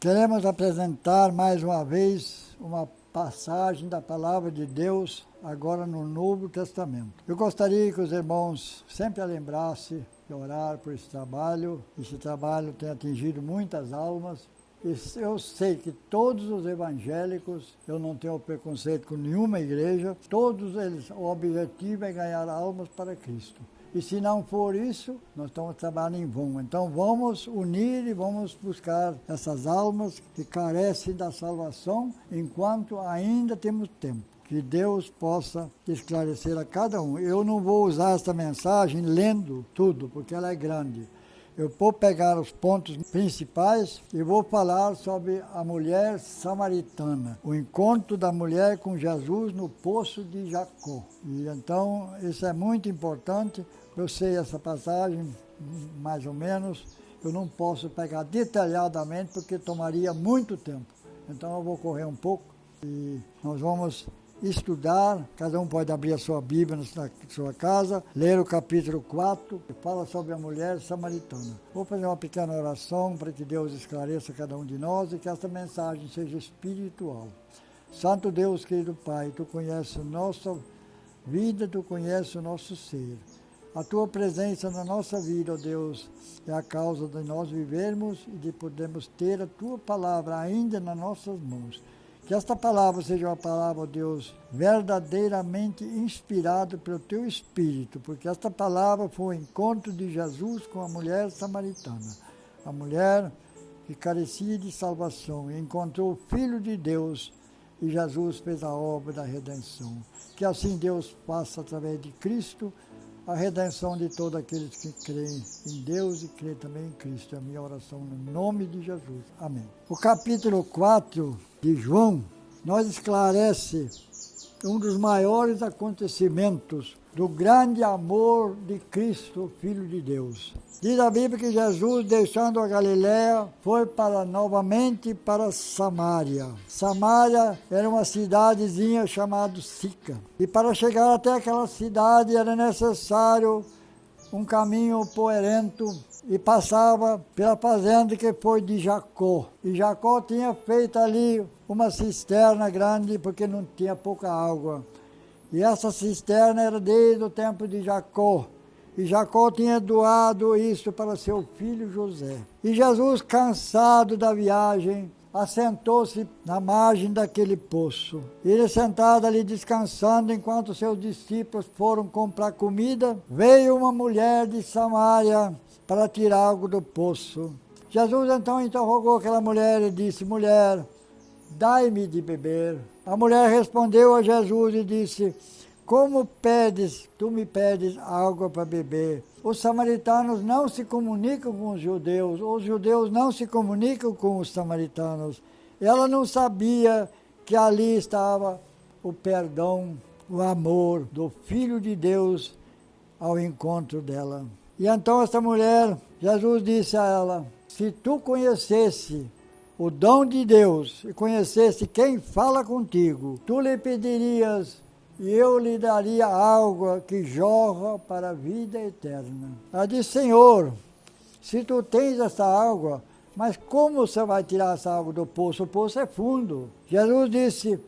Queremos apresentar mais uma vez uma passagem da Palavra de Deus, agora no Novo Testamento. Eu gostaria que os irmãos sempre lembrassem de orar por esse trabalho. Esse trabalho tem atingido muitas almas. Eu sei que todos os evangélicos, eu não tenho preconceito com nenhuma igreja, todos eles, o objetivo é ganhar almas para Cristo. E se não for isso, nós estamos trabalhando em vão. Então vamos unir e vamos buscar essas almas que carecem da salvação enquanto ainda temos tempo. Que Deus possa esclarecer a cada um. Eu não vou usar essa mensagem lendo tudo, porque ela é grande. Eu vou pegar os pontos principais e vou falar sobre a mulher samaritana, o encontro da mulher com Jesus no poço de Jacó. E então, isso é muito importante. Eu sei essa passagem, mais ou menos. Eu não posso pegar detalhadamente porque tomaria muito tempo. Então, eu vou correr um pouco e nós vamos estudar. Cada um pode abrir a sua Bíblia na sua casa, ler o capítulo 4, que fala sobre a mulher samaritana. Vou fazer uma pequena oração para que Deus esclareça cada um de nós e que essa mensagem seja espiritual. Santo Deus, querido Pai, Tu conheces a nossa vida, Tu conheces o nosso ser. A Tua presença na nossa vida, ó Deus, é a causa de nós vivermos e de podermos ter a Tua palavra ainda nas nossas mãos. Que esta palavra seja uma palavra, ó Deus, verdadeiramente inspirada pelo Teu Espírito, porque esta palavra foi o encontro de Jesus com a mulher samaritana. A mulher que carecia de salvação e encontrou o Filho de Deus e Jesus fez a obra da redenção. Que assim Deus faça através de Cristo a redenção de todos aqueles que creem em Deus e creem também em Cristo. É a minha oração no nome de Jesus. Amém. O capítulo 4 de João nos esclarece um dos maiores acontecimentos do grande amor de Cristo, Filho de Deus. Diz a Bíblia que Jesus, deixando a Galiléia, foi novamente para Samaria. Samaria era uma cidadezinha chamada Sica. E para chegar até aquela cidade era necessário um caminho poerento e passava pela fazenda que foi de Jacó. E Jacó tinha feito ali uma cisterna grande porque não tinha pouca água. E essa cisterna era desde o tempo de Jacó. E Jacó tinha doado isso para seu filho José. E Jesus, cansado da viagem, assentou-se na margem daquele poço. Ele sentado ali descansando, enquanto seus discípulos foram comprar comida, veio uma mulher de Samaria para tirar algo do poço. Jesus então interrogou aquela mulher e disse: mulher, dai-me de beber. A mulher respondeu a Jesus e disse: como tu me pedes água para beber? Os samaritanos não se comunicam com os judeus não se comunicam com os samaritanos. Ela não sabia que ali estava o perdão, o amor do Filho de Deus ao encontro dela. E então essa mulher, Jesus disse a ela: se tu conhecesse o dom de Deus e conhecesse quem fala contigo, tu lhe pedirias e eu lhe daria água que jorra para a vida eterna. Ela disse: Senhor, se tu tens essa água, mas como você vai tirar essa água do poço? O poço é fundo. Jesus disse: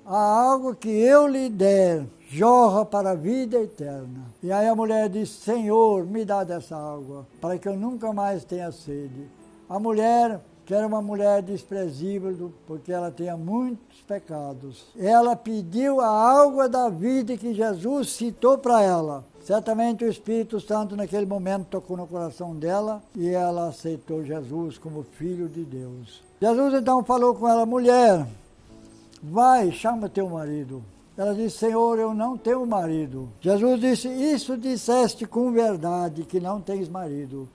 a água que eu lhe der jorra para a vida eterna. E aí a mulher disse: Senhor, me dá dessa água, para que eu nunca mais tenha sede. A mulher, que era uma mulher desprezível, porque ela tinha muitos pecados, ela pediu a água da vida que Jesus citou para ela. Certamente o Espírito Santo naquele momento tocou no coração dela e ela aceitou Jesus como Filho de Deus. Jesus então falou com ela: mulher, vai, chama teu marido. Ela disse: Senhor, eu não tenho marido. Jesus disse: isso disseste com verdade, que não tens marido,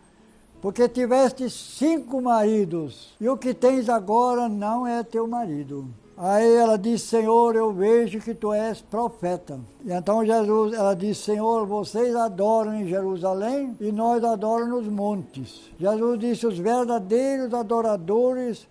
porque tiveste 5 maridos, e o que tens agora não é teu marido. Aí ela disse: Senhor, eu vejo que tu és profeta. E então ela disse: Senhor, vocês adoram em Jerusalém e nós adoramos nos montes. Jesus disse: os verdadeiros adoradores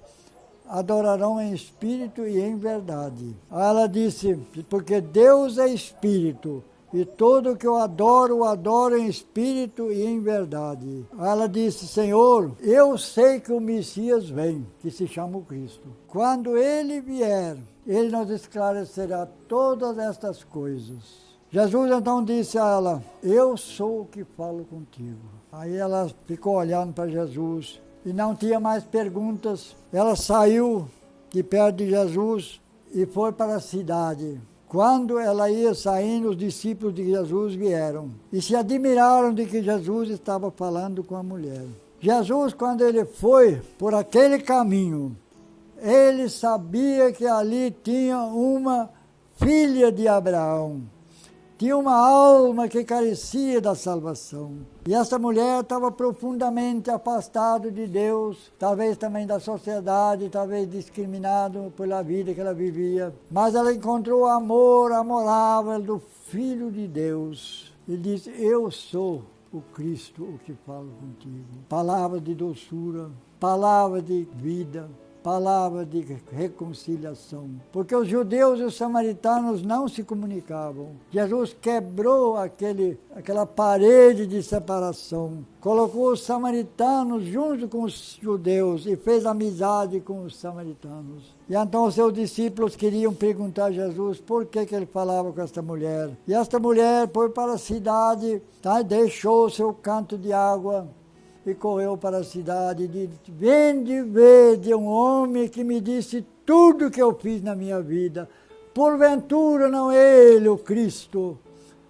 adorarão em espírito e em verdade. Aí ela disse: porque Deus é espírito, E todo que eu adoro, o adoro em espírito e em verdade. Ela disse, Senhor, eu sei que o Messias vem, que se chama o Cristo. Quando ele vier, ele nos esclarecerá todas estas coisas. Jesus então disse a ela, eu sou o que falo contigo. Aí ela ficou olhando para Jesus e não tinha mais perguntas. Ela saiu de perto de Jesus e foi para a cidade. Quando ela ia saindo, os discípulos de Jesus vieram e se admiraram de que Jesus estava falando com a mulher. Jesus, quando ele foi por aquele caminho, ele sabia que ali tinha uma filha de Abraão. Tinha uma alma que carecia da salvação. E essa mulher estava profundamente afastada de Deus, talvez também da sociedade, talvez discriminada pela vida que ela vivia. Mas ela encontrou o amor amorável do Filho de Deus. E disse, eu sou o Cristo, o que falo contigo. Palavra de doçura, palavra de vida, palavra de reconciliação. Porque os judeus e os samaritanos não se comunicavam. Jesus quebrou aquela parede de separação. Colocou os samaritanos junto com os judeus e fez amizade com os samaritanos. E então os seus discípulos queriam perguntar a Jesus por que ele falava com esta mulher. E esta mulher foi para a cidade, deixou o seu canto de água, e correu para a cidade e disse, vende ver de um homem que me disse tudo que eu fiz na minha vida. Porventura não é ele o Cristo?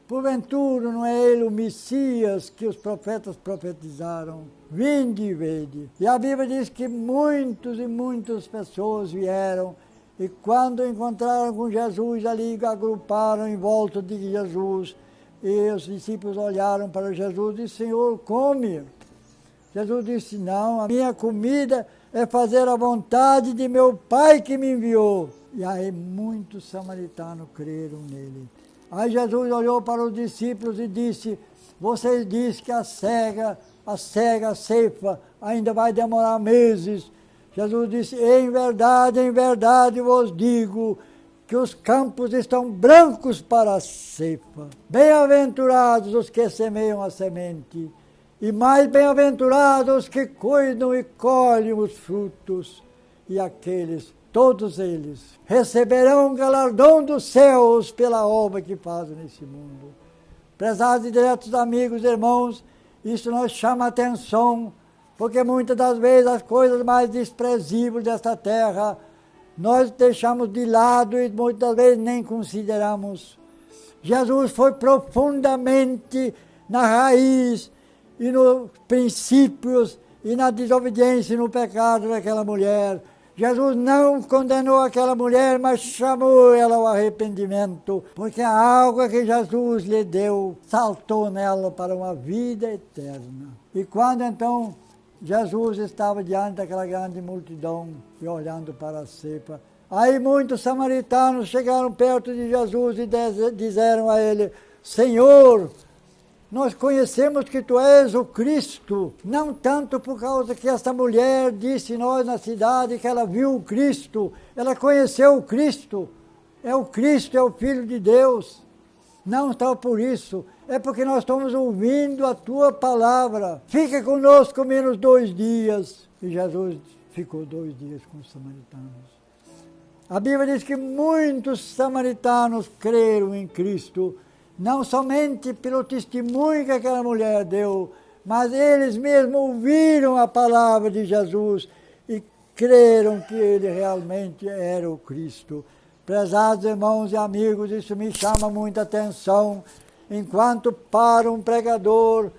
Porventura não é ele o Messias que os profetas profetizaram? Vinde e vede. E a Bíblia diz que muitos e muitas pessoas vieram e quando encontraram com Jesus ali, agruparam em volta de Jesus. E os discípulos olharam para Jesus e disse, Senhor, come. Jesus disse, não, a minha comida é fazer a vontade de meu Pai que me enviou. E aí muitos samaritanos creram nele. Aí Jesus olhou para os discípulos e disse, vocês dizem que a ceifa ainda vai demorar meses. Jesus disse, em verdade vos digo que os campos estão brancos para a ceifa. Bem-aventurados os que semeiam a semente. E mais bem-aventurados os que cuidam e colhem os frutos, e aqueles, todos eles, receberão um galardão dos céus pela obra que fazem nesse mundo. Prezados e diretos amigos, irmãos, isso nos chama a atenção, porque muitas das vezes as coisas mais desprezíveis desta terra, nós deixamos de lado e muitas vezes nem consideramos. Jesus foi profundamente na raiz, e nos princípios, e na desobediência e no pecado daquela mulher. Jesus não condenou aquela mulher, mas chamou ela ao arrependimento, porque a água que Jesus lhe deu saltou nela para uma vida eterna. E quando então Jesus estava diante daquela grande multidão e olhando para a cepa, aí muitos samaritanos chegaram perto de Jesus e disseram a ele, Senhor, nós conhecemos que tu és o Cristo, não tanto por causa que esta mulher disse nós na cidade que ela viu o Cristo, ela conheceu o Cristo, é o Filho de Deus, não só por isso, é porque nós estamos ouvindo a tua palavra, fica conosco menos 2 dias. E Jesus ficou 2 dias com os samaritanos. A Bíblia diz que muitos samaritanos creram em Cristo, não somente pelo testemunho que aquela mulher deu, mas eles mesmos ouviram a palavra de Jesus e creram que ele realmente era o Cristo. Prezados irmãos e amigos, isso me chama muita atenção. Enquanto um pregador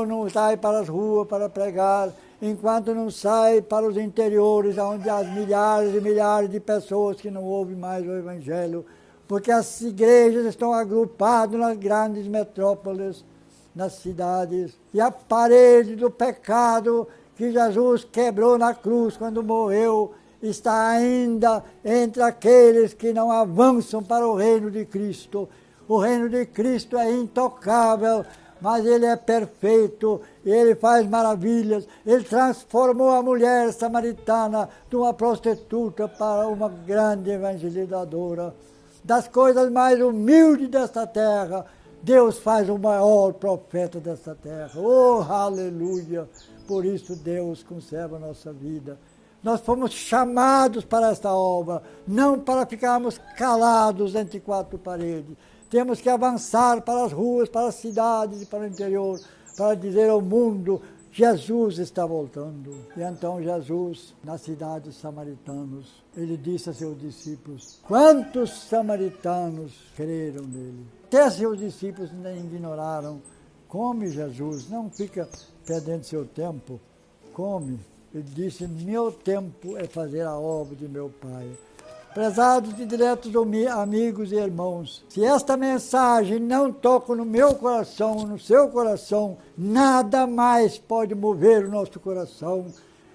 não sai para as ruas para pregar, enquanto não sai para os interiores, onde há milhares e milhares de pessoas que não ouvem mais o Evangelho, porque as igrejas estão agrupadas nas grandes metrópoles, nas cidades, e a parede do pecado que Jesus quebrou na cruz quando morreu, está ainda entre aqueles que não avançam para o reino de Cristo. O reino de Cristo é intocável, mas ele é perfeito, ele faz maravilhas. Ele transformou a mulher samaritana de uma prostituta para uma grande evangelizadora. das coisas mais humildes desta terra, Deus faz o maior profeta desta terra. Oh, aleluia! Por isso Deus conserva a nossa vida. Nós fomos chamados para esta obra, não para ficarmos calados entre quatro paredes. Temos que avançar para as ruas, para as cidades e para o interior, para dizer ao mundo, Jesus está voltando. E então Jesus, na cidade dos samaritanos, ele disse a seus discípulos, quantos samaritanos creram nele? Até seus discípulos nem ignoraram. Come, Jesus, não fica perdendo seu tempo, come. Ele disse, meu tempo é fazer a obra de meu Pai. Prezados e diretos amigos e irmãos, se esta mensagem não toca no meu coração, no seu coração, nada mais pode mover o nosso coração,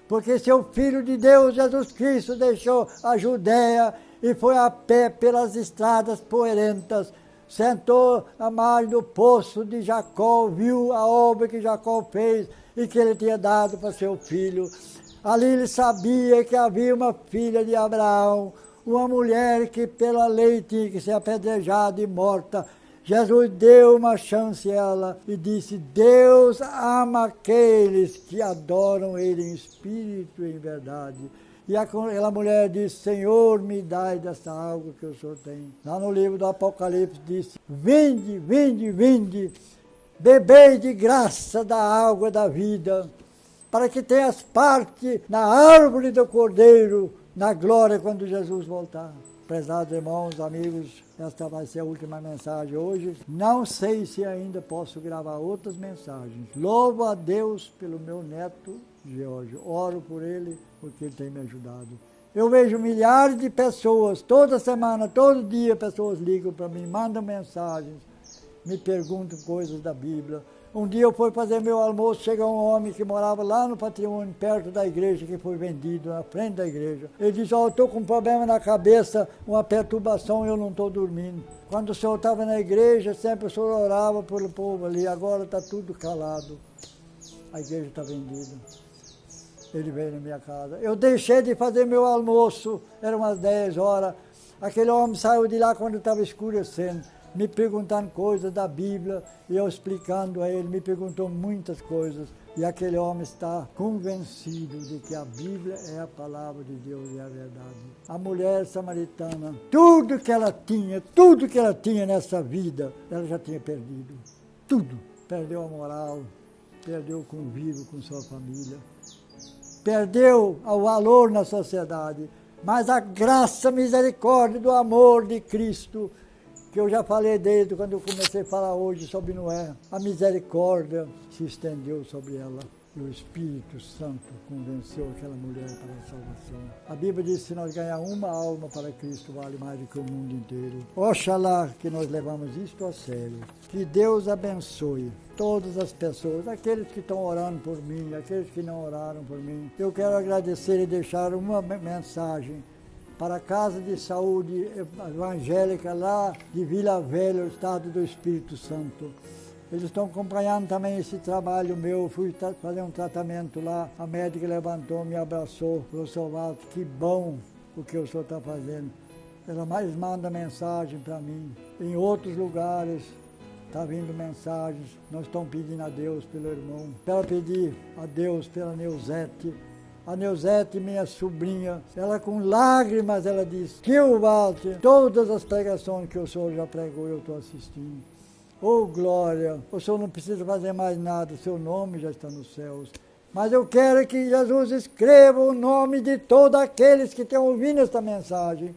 porque seu Filho de Deus, Jesus Cristo, deixou a Judéia e foi a pé pelas estradas poerentas, sentou à margem do poço de Jacó, viu a obra que Jacó fez e que ele tinha dado para seu filho. Ali ele sabia que havia uma filha de Abraão, uma mulher que pela lei tinha que ser apedrejada e morta. Jesus deu uma chance a ela e disse, Deus ama aqueles que adoram Ele em espírito e em verdade. E aquela mulher disse, Senhor, me dai dessa água que o Senhor tem. Lá no livro do Apocalipse disse, vinde, vinde, vinde, bebei de graça da água da vida, para que tenhas parte na árvore do Cordeiro, na glória quando Jesus voltar. Prezados irmãos, amigos, esta vai ser a última mensagem hoje. Não sei se ainda posso gravar outras mensagens. Louvo a Deus pelo meu neto, George. Oro por ele, porque ele tem me ajudado. Eu vejo milhares de pessoas, toda semana, todo dia, pessoas ligam para mim, mandam mensagens, me perguntam coisas da Bíblia. Um dia eu fui fazer meu almoço, chega um homem que morava lá no Patrimônio, perto da igreja, que foi vendido, na frente da igreja. Ele disse, eu estou com um problema na cabeça, uma perturbação, eu não estou dormindo. Quando o senhor estava na igreja, sempre o senhor orava pelo povo ali, agora está tudo calado. A igreja está vendida. Ele veio na minha casa. Eu deixei de fazer meu almoço, eram umas 10 horas. Aquele homem saiu de lá quando estava escurecendo, me perguntando coisas da Bíblia, e eu explicando a ele, me perguntou muitas coisas, e aquele homem está convencido de que a Bíblia é a palavra de Deus e a verdade. A mulher samaritana, tudo que ela tinha nessa vida, ela já tinha perdido. Tudo. Perdeu a moral, perdeu o convívio com sua família, perdeu o valor na sociedade, mas a graça, a misericórdia do amor de Cristo, que eu já falei desde quando eu comecei a falar hoje sobre Noé, a misericórdia se estendeu sobre ela e o Espírito Santo convenceu aquela mulher para a salvação. A Bíblia diz que se nós ganhar uma alma para Cristo, vale mais do que o mundo inteiro. Oxalá que nós levamos isto a sério. Que Deus abençoe todas as pessoas, aqueles que estão orando por mim, aqueles que não oraram por mim. Eu quero agradecer e deixar uma mensagem para a Casa de Saúde Evangélica lá de Vila Velha, o estado do Espírito Santo. Eles estão acompanhando também esse trabalho meu. Eu fui fazer um tratamento lá, a médica levantou, me abraçou, falou, Sr. Walter, que bom o que o senhor está fazendo. Ela mais manda mensagem para mim. Em outros lugares está vindo mensagens. Nós estamos pedindo a Deus pelo irmão. Quero pedir a Deus pela Neuzete. A Neuzete, minha sobrinha, ela com lágrimas, ela disse, Tio Walter, todas as pregações que o senhor já pregou, eu estou assistindo. Oh, glória, o senhor não precisa fazer mais nada, seu nome já está nos céus. Mas eu quero que Jesus escreva o nome de todos aqueles que estão ouvindo esta mensagem,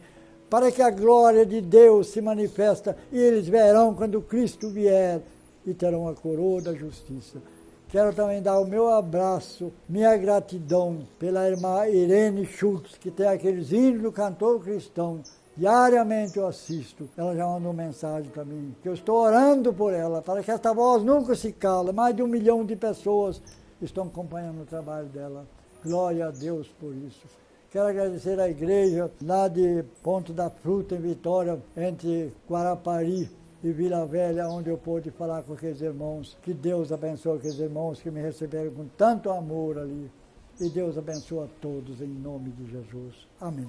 para que a glória de Deus se manifesta e eles verão quando Cristo vier e terão a coroa da justiça. Quero também dar o meu abraço, minha gratidão pela irmã Irene Schultz, que tem aqueles hinos do cantor cristão. Diariamente eu assisto. Ela já mandou mensagem para mim, que eu estou orando por ela, para que esta voz nunca se cala. Mais de 1 milhão de pessoas estão acompanhando o trabalho dela. Glória a Deus por isso. Quero agradecer à igreja lá de Ponto da Fruta, em Vitória, entre Guarapari e Vila Velha, onde eu pude falar com aqueles irmãos. Que Deus abençoe aqueles irmãos que me receberam com tanto amor ali. E Deus abençoe a todos em nome de Jesus. Amém.